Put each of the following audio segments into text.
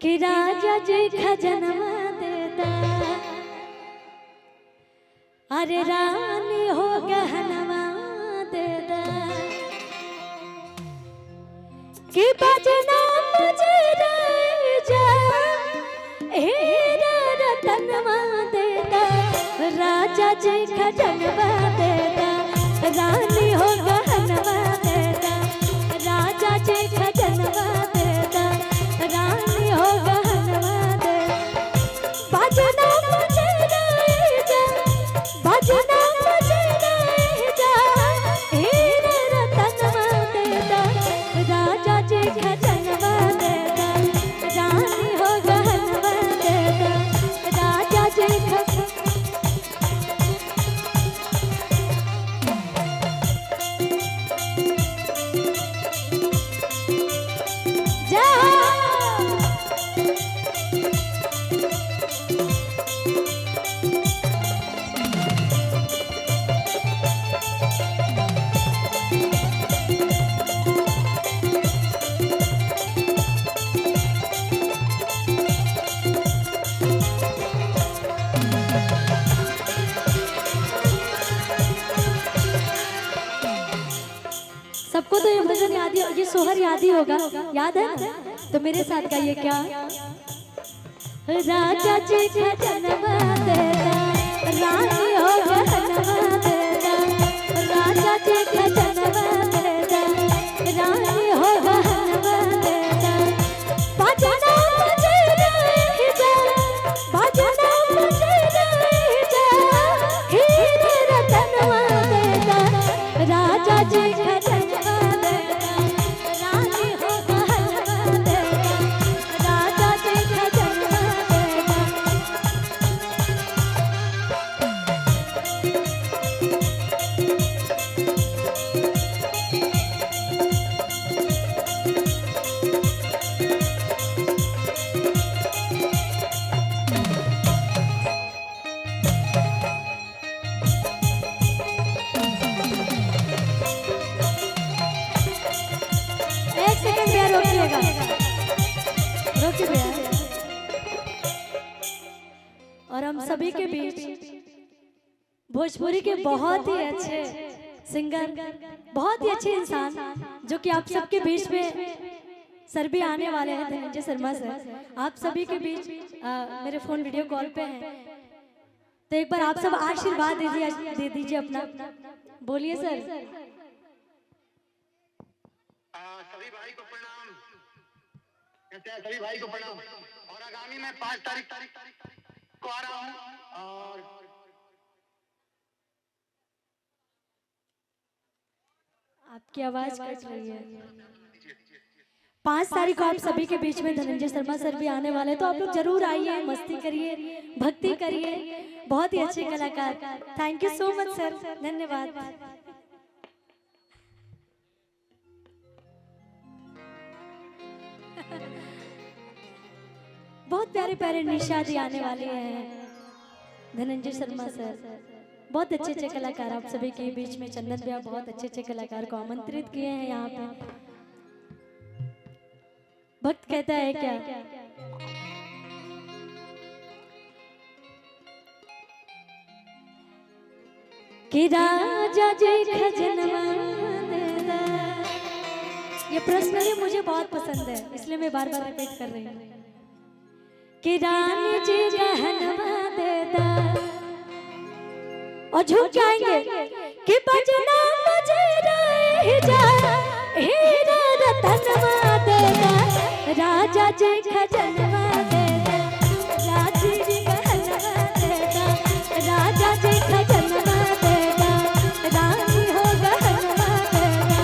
कि राजा जी खजनवा देता, अरे रानी हो गहनवा देता, कि बजना मुझे राजा हीरा रतनवा देता, राजा जी खजनवा देता, रानी हो गहनवा देता, राजा जी खजनवा देता, रानी हो गहनवा देता, बजना मुझे राजा, बजना मुझे राजा हीरा रतनवा देता, राजा जी खजनवा देता, रानी हो गहनवा देता, राजा जी सबको तो ये भजन याद ही, ये सोहर याद ही होगा, याद है ना? तो मेरे साथ गाइए क्या? राजा जी खजनवा देता, रानी हो गहनवा देता, राजा जी खजनवा देता, रानी हो गहनवा देता, बजना मुझे राजा, बजना मुझे राजा हीरे रतनवा देता, राजा जी खजनवा देता, रानी हो गहनवा देता, राजा जी खजनवा देता। एक सेकंड भैया रोकिएगा, रोकिए भैया। और हम सभी के बीच भोजपुरी के बहुत ही अच्छे सिंगर, बहुत ही अच्छे इंसान जो कि आप सबके बीच में सर भी आने वाले हैं, धनंजय शर्मा सर आप सभी के बीच मेरे फोन वीडियो कॉल पे हैं, तो एक बार आप सब आशीर्वाद दे दीजिए अपना, बोलिए सर। सभी भाई को प्रणाम, कहते हैं सभी भाई को प्रणाम। और आगामी मैं 5 तारीख को आ रहा हूँ और आपकी आवाज कट रही है। 5 तारीख को आप सभी के बीच में धनंजय शर्मा सर भी आने वाले, तो आप लोग जरूर आइए, मस्ती करिए, भक्ति करिए, बहुत ही अच्छे कलाकार। थैंक यू सो मच सर, धन्यवाद। बहुत प्यारे प्यारे निशादी आने वाले हैं, धनंजय शर्मा सर बहुत अच्छे अच्छे कलाकार आप सभी के बीच में, चंदन भैया बहुत अच्छे अच्छे कलाकार को आमंत्रित किए हैं यहाँ पे। भक्त कहता है क्या? कि राजा जी खजनवा देता, ये पर्सनली मुझे बहुत पसंद है, इसलिए मैं बार बार रिपीट कर रही हूँ। कि रानी जी गहनवा देता, और झूठ जाएंगे कि बजना मुझे राजा हीरा रतनवा देता, राजा जी खजनवा देता, राजा जी गहनवा देता, राजा जी खजनवा देता, रानी हो गहनवा देता।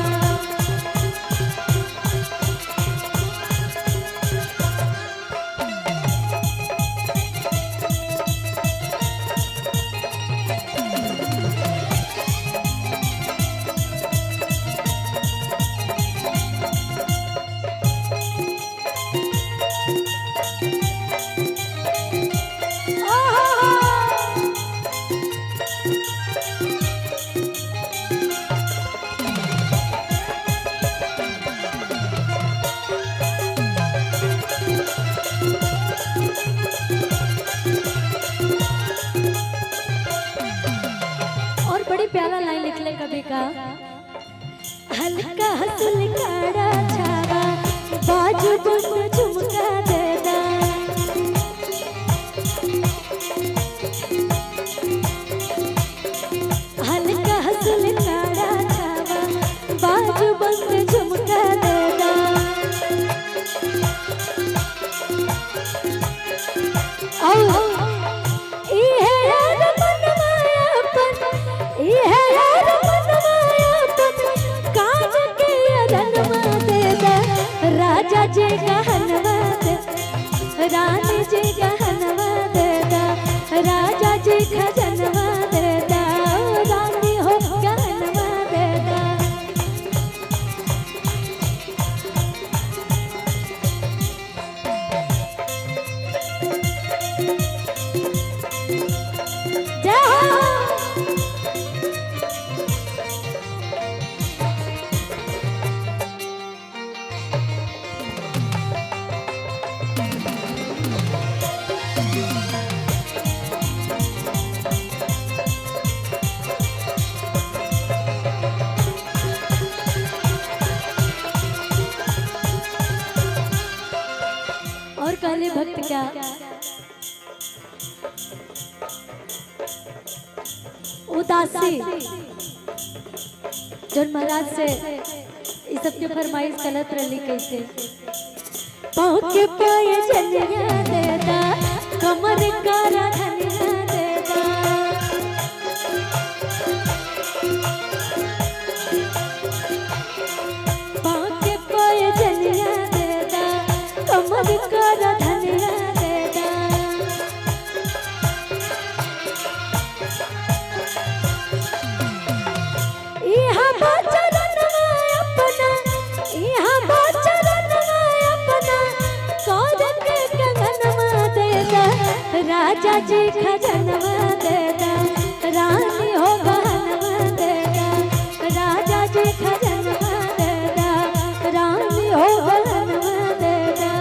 का हल्का हंसल काड़ा छावा बाजू बुन झुमका देदा हल्का हंसल काड़ा छावा बाजू बुन झुमका देदा ओ राजा जी कहनवा दे रानी जी कहनवा देदा राजा जी खजनवा देदा रानी हो कहनवा देदा जय हो और कहले भक्त क्या उदासी जन महाराज से इस सब की फरमाइश गलत रही कैसे पाँव के पाए जलिया देदा कमर कारा धनिया देदा पाँव के पाए जलिया देदा कमर कारा धनिया देदा इहा बाचरनवा अपना इहा बाचरनवा अपना कौन के कंगनवा देदा राजा जी खजनवा देदा रानी हो गहनवा देदा राजा जी खजनवा देदा रानी हो गहनवा देदा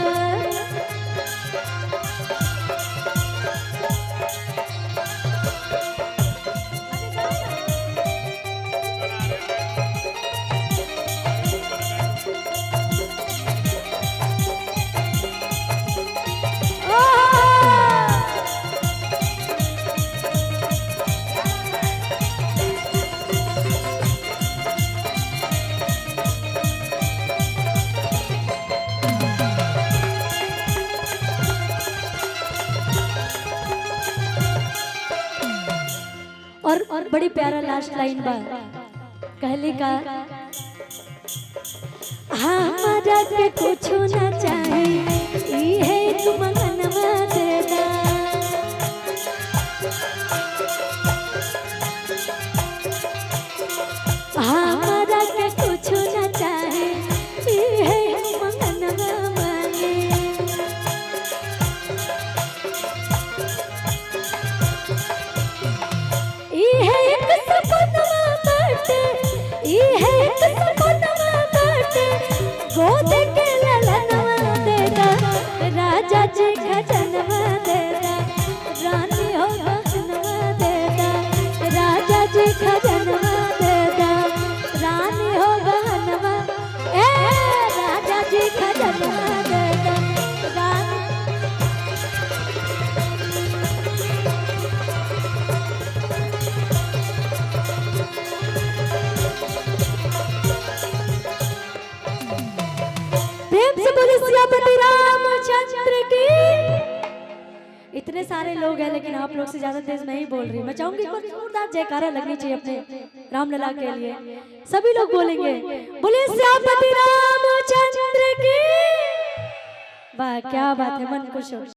और बड़ी प्यारा लास्ट लाइन बा कहली का हमारा के कुछ ना चाहे ई है तुम मनवा देदा हमारा के कुछ ना चाहे ई है तुम मनवा माने ई है एक सपनवा बाटे ई है एक सपनवा बाटे गोद के ललनवा देदा राजा जी खजनवा देदा रानी हो गहनवा देदा राजा जी खजनवा देदा रानी हो गहनवा ए राजा जी खजनवा देदा रानी प्रेम से बोले सियापति रामचंद्र की। इतने सारे लोग हैं लेकिन आप लोग से ज्यादा तेज नहीं बोल रही। मैं चाहूंगी एक बार जोरदार जयकारा लगनी चाहिए अपने रामलला के लिए। सभी लोग बोलेंगे बोले सियापति रामचंद्र की। वाह क्या बात है, मन खुश हो।